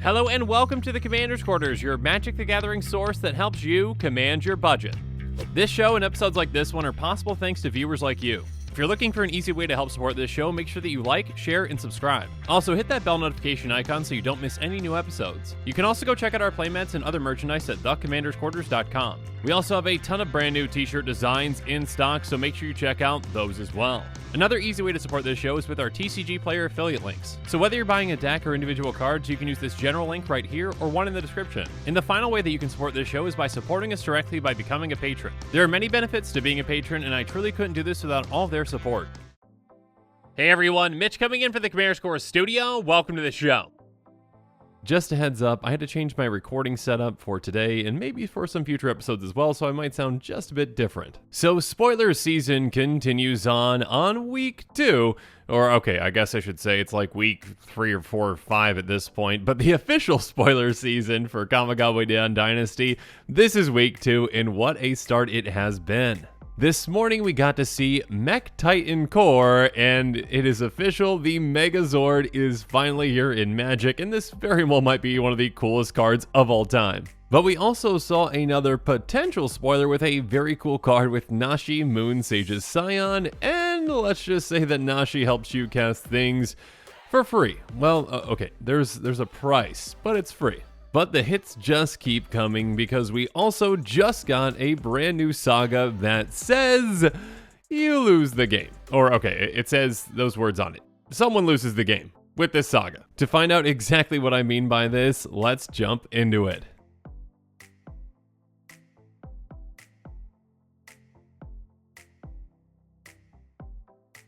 Hello and welcome to the Commander's Quarters, your Magic the Gathering source that helps you command your budget. This show and episodes like this one are possible thanks to viewers like you. If you're looking for an easy way to help support this show, make sure that you like, share, and subscribe. Also, hit that bell notification icon so you don't miss any new episodes. You can also go check out our playmats and other merchandise at thecommandersquarters.com. We also have a ton of brand new t-shirt designs in stock, so make sure you check out those as well. Another easy way to support this show is with our TCG Player affiliate links. So whether you're buying a deck or individual cards, you can use this general link right here or one in the description. And the final way that you can support this show is by supporting us directly by becoming a patron. There are many benefits to being a patron, and I truly couldn't do this without all of their support. Hey everyone, Mitch coming in for the Commander's Quarters studio. Welcome to the show. Just a heads up, I had to change my recording setup for today and maybe for some future episodes as well, so I might sound just a bit different. So spoiler season continues on week 2, or okay, I guess I should say it's like week 3 or 4 or 5 at this point, but the official spoiler season for Kamigawa Neon Dynasty, this is week 2, and what a start it has been. This morning we got to see Mech Titan Core, and it is official, the Megazord is finally here in Magic, and this very well might be one of the coolest cards of all time. But we also saw another potential spoiler with a very cool card with Nashi, Moon Sage's Scion, and let's just say that Nashi helps you cast things for free. Well, okay, there's a price, but it's free. But the hits just keep coming because we also just got a brand new Saga that says you lose the game. Or okay, it says those words on it. Someone loses the game with this Saga. To find out exactly what I mean by this, let's jump into it.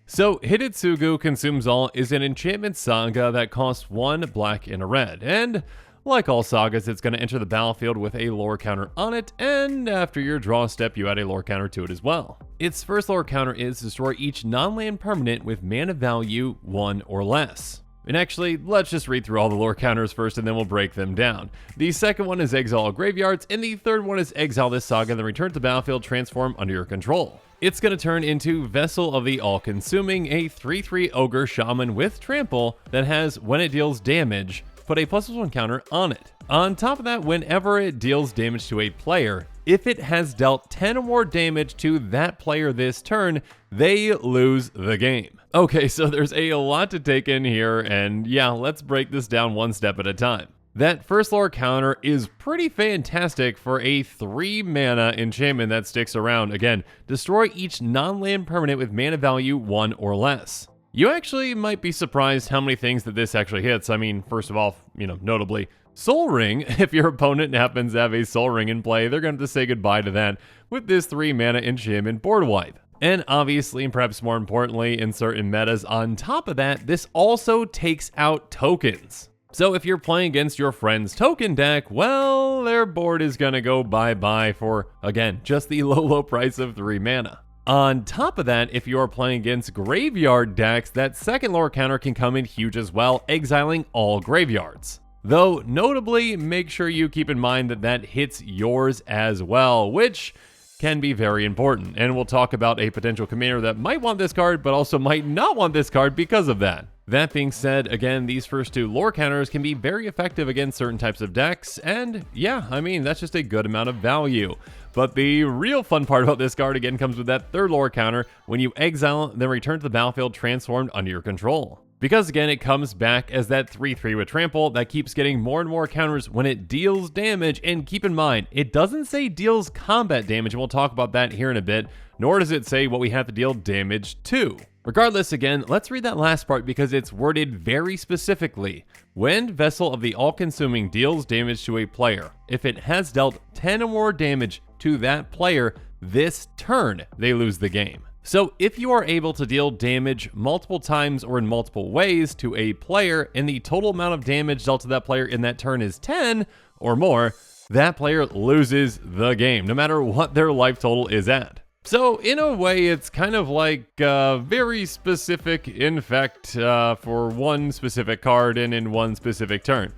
So, Hidetsugu Consumes All is an enchantment saga that costs 1 black and a red, and like all sagas, it's going to enter the battlefield with a lore counter on it, and after your draw step, you add a lore counter to it as well. Its first lore counter is destroy each non-land permanent with mana value 1 or less. And actually, let's just read through all the lore counters first and then we'll break them down. The second one is exile all graveyards, and the third one is exile this saga, then return to the battlefield, transform under your control. It's going to turn into Vessel of the All-Consuming, a 3/3 Ogre Shaman with Trample that has, when it deals damage, put a +1 counter on it. On top of that, whenever it deals damage to a player, if it has dealt 10 or more damage to that player this turn, they lose the game. Okay, so there's a lot to take in here, and yeah, let's break this down one step at a time. That first lore counter is pretty fantastic for a 3 mana enchantment that sticks around. Again, destroy each non-land permanent with mana value 1 or less. You actually might be surprised how many things that this actually hits. I mean, first of all, notably, Soul Ring. If your opponent happens to have a Soul Ring in play, they're going to have to say goodbye to that with this 3 mana enchantment board wipe. And obviously, and perhaps more importantly, in certain metas on top of that, this also takes out tokens. So if you're playing against your friend's token deck, well, their board is going to go bye-bye for, again, just the low price of 3 mana. On top of that, if you're playing against graveyard decks, that second lore counter can come in huge as well, exiling all graveyards. Though, notably, make sure you keep in mind that that hits yours as well, which can be very important. And we'll talk about a potential commander that might want this card, but also might not want this card because of that. That being said, again, these first 2 lore counters can be very effective against certain types of decks, and yeah, I mean, that's just a good amount of value. But the real fun part about this card, again, comes with that third lore counter. When you exile, then return to the battlefield transformed under your control. Because again, it comes back as that 3/3 with Trample that keeps getting more and more counters when it deals damage, and keep in mind, it doesn't say deals combat damage, and we'll talk about that here in a bit, nor does it say what we have to deal damage to. Regardless, again, let's read that last part because it's worded very specifically. When Vessel of the All-Consuming deals damage to a player, if it has dealt 10 or more damage to that player this turn, they lose the game. So if you are able to deal damage multiple times or in multiple ways to a player, and the total amount of damage dealt to that player in that turn is 10 or more, that player loses the game, no matter what their life total is at. So in a way, it's kind of like very specific infect for one specific card and in one specific turn.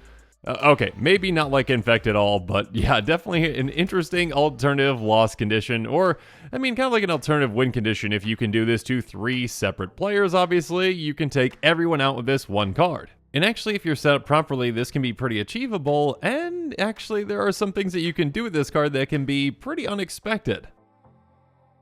Okay, maybe not like Infect at all, but yeah, definitely an interesting alternative loss condition, or, I mean, kind of like an alternative win condition. If you can do this to 3 separate players, obviously, you can take everyone out with this one card. And actually, if you're set up properly, this can be pretty achievable, and actually, there are some things that you can do with this card that can be pretty unexpected.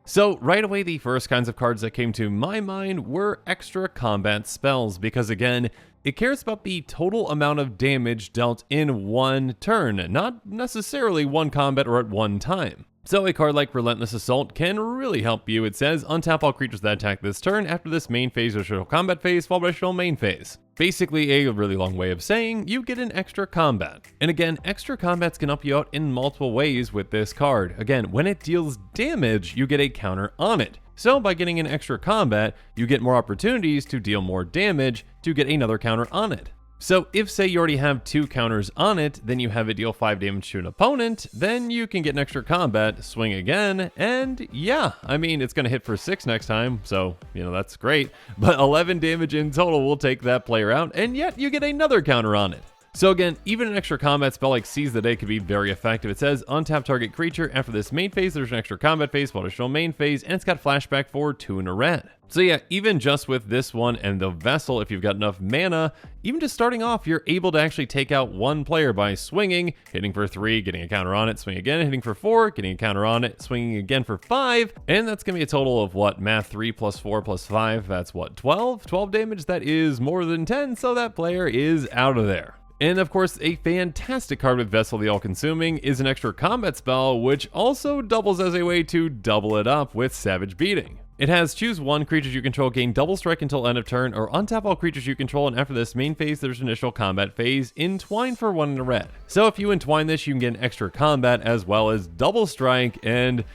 So right away, the first kinds of cards that came to my mind were extra combat spells, because again, it cares about the total amount of damage dealt in one turn, not necessarily one combat or at one time. So a card like Relentless Assault can really help you. It says, untap all creatures that attack this turn after this main phase or traditional combat phase, followed by traditional main phase. Basically a really long way of saying you get an extra combat. And again, extra combats can help you out in multiple ways with this card. Again, when it deals damage, you get a counter on it. So by getting an extra combat, you get more opportunities to deal more damage to get another counter on it. So if, say, you already have 2 counters on it, then you have it deal 5 damage to an opponent, then you can get an extra combat, swing again, and yeah, I mean, it's going to hit for 6 next time, so, you know, that's great. But 11 damage in total will take that player out, and yet you get another counter on it. So again, even an extra combat spell like Seize the Day could be very effective. It says, untap target creature. After this main phase, there's an extra combat phase, while additional main phase, and it's got flashback for 2 in a red. So yeah, even just with this one and the Vessel, if you've got enough mana, even just starting off, you're able to actually take out one player by swinging, hitting for 3, getting a counter on it, swing again, hitting for 4, getting a counter on it, swinging again for 5, and that's going to be a total of what, math, 3 plus 4 plus 5, that's what, 12? 12 damage, that is more than 10, so that player is out of there. And of course, a fantastic card with Vessel the All-Consuming is an extra combat spell, which also doubles as a way to double it up with Savage Beating. It has choose 1 creatures you control, gain double strike until end of turn, or untap all creatures you control, and after this main phase, there's an initial combat phase, entwine for 1 in a red. So if you entwine this, you can get an extra combat as well as double strike, and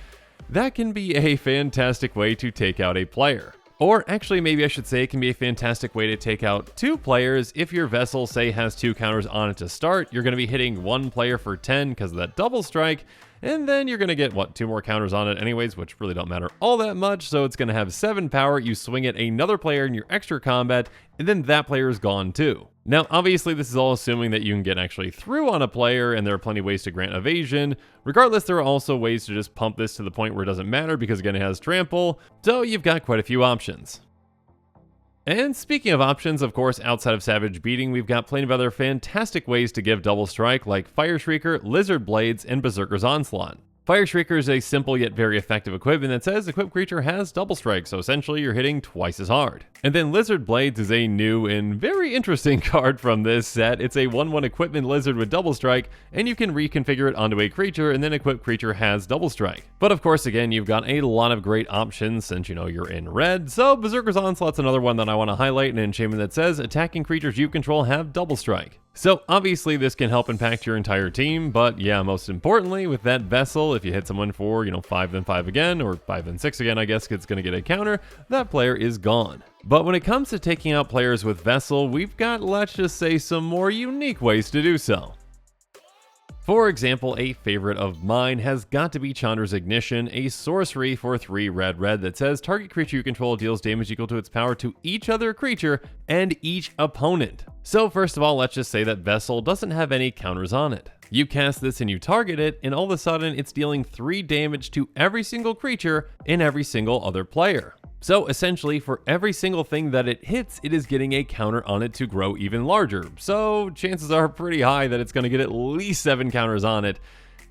that can be a fantastic way to take out a player. Or actually, maybe I should say it can be a fantastic way to take out 2 players. If your Vessel, say, has 2 counters on it to start, you're going to be hitting 1 player for 10 because of that double strike, and then you're going to get, what, 2 more counters on it anyways, which really don't matter all that much, so it's going to have 7 power, you swing at another player in your extra combat, and then that player is gone too. Now, obviously, this is all assuming that you can get actually through on a player, and there are plenty of ways to grant evasion. Regardless, there are also ways to just pump this to the point where it doesn't matter, because again, it has trample, so you've got quite a few options. And speaking of options, of course, outside of Savage Beating, we've got plenty of other fantastic ways to give double strike, like Fire Shrieker, Lizard Blades, and Berserker's Onslaught. Fire Shrieker is a simple yet very effective equipment that says equipped creature has double strike, so essentially you're hitting twice as hard. And then Lizard Blades is a new and very interesting card from this set. It's a 1/1 equipment lizard with double strike, and you can reconfigure it onto a creature, and then equipped creature has double strike. But of course, again, you've got a lot of great options since, you know, you're in red, so Berserker's Onslaught's another one that I want to highlight, an enchantment that says attacking creatures you control have double strike. So obviously this can help impact your entire team, but yeah, most importantly with that Vessel, if you hit someone for, 5 then 5 again, or 5 then 6 again, I guess it's going to get a counter, that player is gone. But when it comes to taking out players with Vessel, we've got, let's just say, some more unique ways to do so. For example, a favorite of mine has got to be Chandra's Ignition, a sorcery for 3 red that says target creature you control deals damage equal to its power to each other creature and each opponent. So first of all, let's just say that Vessel doesn't have any counters on it. You cast this and you target it, and all of a sudden it's dealing 3 damage to every single creature and every single other player. So essentially, for every single thing that it hits, it is getting a counter on it to grow even larger. So chances are pretty high that it's going to get at least 7 counters on it.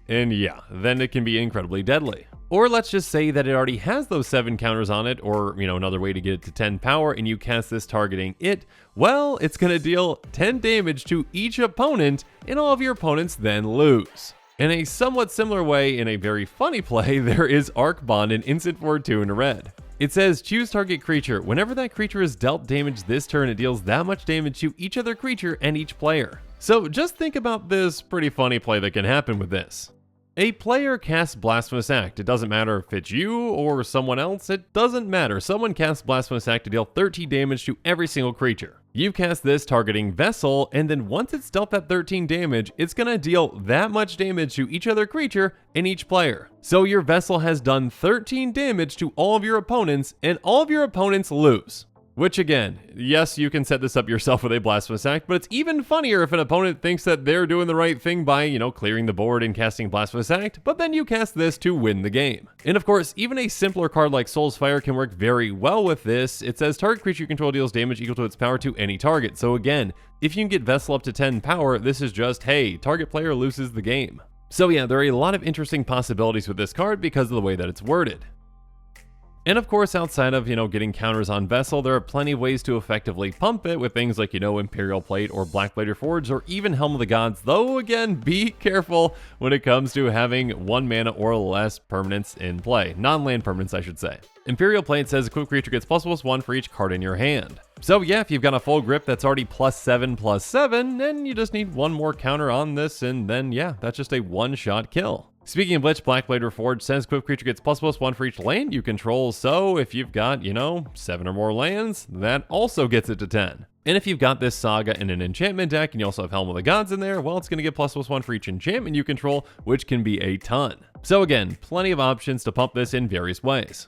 And yeah, then it can be incredibly deadly. Or let's just say that it already has those 7 counters on it, or, another way to get it to 10 power, and you cast this targeting it. Well, it's going to deal 10 damage to each opponent, and all of your opponents then lose. In a somewhat similar way, in a very funny play, there is Arc Bond, an instant for 2 in a red. It says, choose target creature. Whenever that creature is dealt damage this turn, it deals that much damage to each other creature and each player. So just think about this pretty funny play that can happen with this. A player casts Blasphemous Act. It doesn't matter if it's you or someone else, it doesn't matter. Someone casts Blasphemous Act to deal 13 damage to every single creature. You cast this targeting Vessel, and then once it's dealt that 13 damage, it's going to deal that much damage to each other creature and each player. So your Vessel has done 13 damage to all of your opponents, and all of your opponents lose. Which again, yes, you can set this up yourself with a Blasphemous Act, but it's even funnier if an opponent thinks that they're doing the right thing by, clearing the board and casting Blasphemous Act, but then you cast this to win the game. And of course, even a simpler card like Soul's Fire can work very well with this. It says target creature you control deals damage equal to its power to any target. So again, if you can get Vessel up to 10 power, this is just, hey, target player loses the game. So yeah, there are a lot of interesting possibilities with this card because of the way that it's worded. And of course, outside of, getting counters on Vessel, there are plenty of ways to effectively pump it with things like, Imperial Plate or Blackblade Forge or even Helm of the Gods, though again, be careful when it comes to having 1 mana or less permanents in play. Non-land permanents, I should say. Imperial Plate says equipped creature gets +1/+1 for each card in your hand. So yeah, if you've got a full grip that's already +7/+7, then you just need 1 more counter on this, and then yeah, that's just a one-shot kill. Speaking of which, Blackblade Reforged says equipped creature gets +1/+1 for each land you control, so if you've got, 7 or more lands, that also gets it to 10. And if you've got this Saga in an enchantment deck, and you also have Helm of the Gods in there, well, it's going to get +1/+1 for each enchantment you control, which can be a ton. So again, plenty of options to pump this in various ways.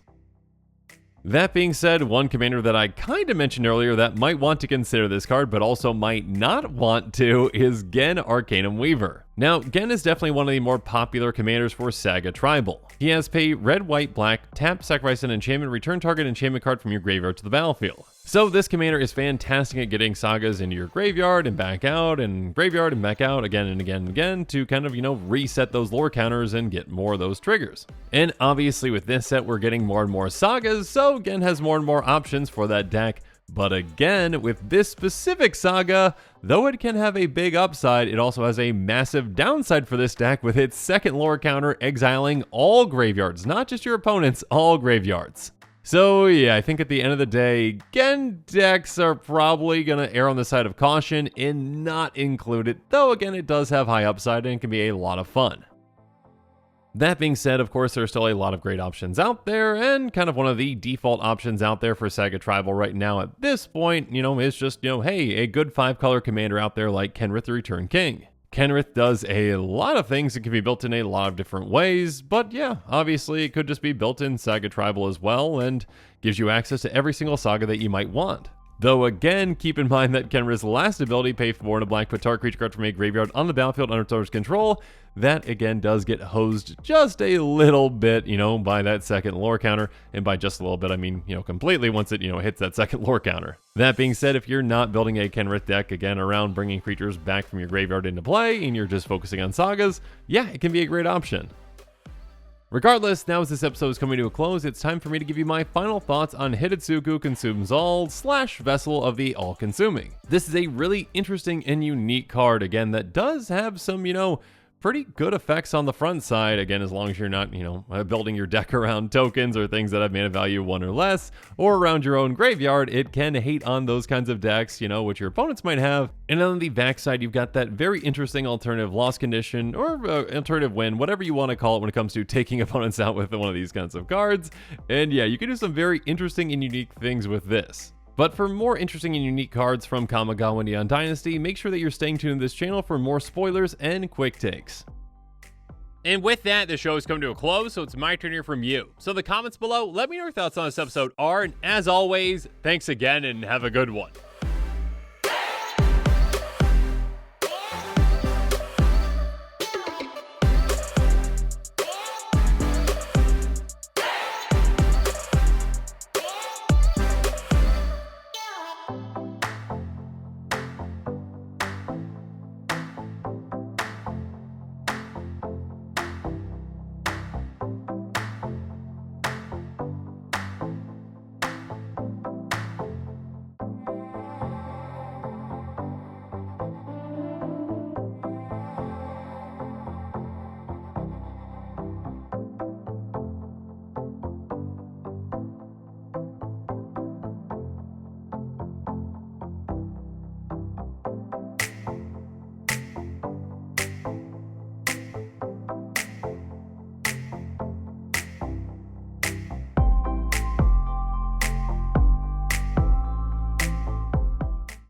That being said, one commander that I kind of mentioned earlier that might want to consider this card, but also might not want to, is Genn Arcanum Weaver. Now, Genn is definitely one of the more popular commanders for Saga Tribal. He has pay red, white, black, tap, sacrifice an enchantment, return target enchantment card from your graveyard to the battlefield. So this commander is fantastic at getting sagas into your graveyard and back out, and graveyard and back out again and again and again to kind of, reset those lore counters and get more of those triggers. And obviously with this set, we're getting more and more sagas, so Genn has more and more options for that deck. But again, with this specific saga, though it can have a big upside, it also has a massive downside for this deck with its second lore counter exiling all graveyards, not just your opponents, all graveyards. So yeah, I think at the end of the day, Genn decks are probably going to err on the side of caution and not include it, though again, it does have high upside and can be a lot of fun. That being said, of course, there are still a lot of great options out there, and kind of one of the default options out there for Saga Tribal right now at this point, is just, hey, a good 5-color commander out there like Kenrith the Return King. Kenrith does a lot of things. It can be built in a lot of different ways, but yeah, obviously it could just be built in Saga Tribal as well, and gives you access to every single saga that you might want. Though again, keep in mind that Kenrith's last ability, pay for 4 and a black, put target creature card from a graveyard on the battlefield under its owner's control, that again does get hosed just a little bit, by that second lore counter, and by just a little bit, I mean, completely once it, hits that second lore counter. That being said, if you're not building a Kenrith deck, again, around bringing creatures back from your graveyard into play, and you're just focusing on sagas, yeah, it can be a great option. Regardless, now as this episode is coming to a close, it's time for me to give you my final thoughts on Hidetsugu Consumes All / Vessel of the All-Consuming. This is a really interesting and unique card, again, that does have some, pretty good effects on the front side, again, as long as you're not, building your deck around tokens or things that have mana value 1 or less, or around your own graveyard. It can hate on those kinds of decks, which your opponents might have. And on the backside, you've got that very interesting alternative loss condition, or alternative win, whatever you want to call it when it comes to taking opponents out with one of these kinds of cards. And yeah, you can do some very interesting and unique things with this. But for more interesting and unique cards from Kamigawa Neon Dynasty, make sure that you're staying tuned to this channel for more spoilers and quick takes. And with that, the show is coming to a close, so it's my turn to hear from you. So in the comments below, let me know your thoughts on this episode are, and as always, thanks again and have a good one.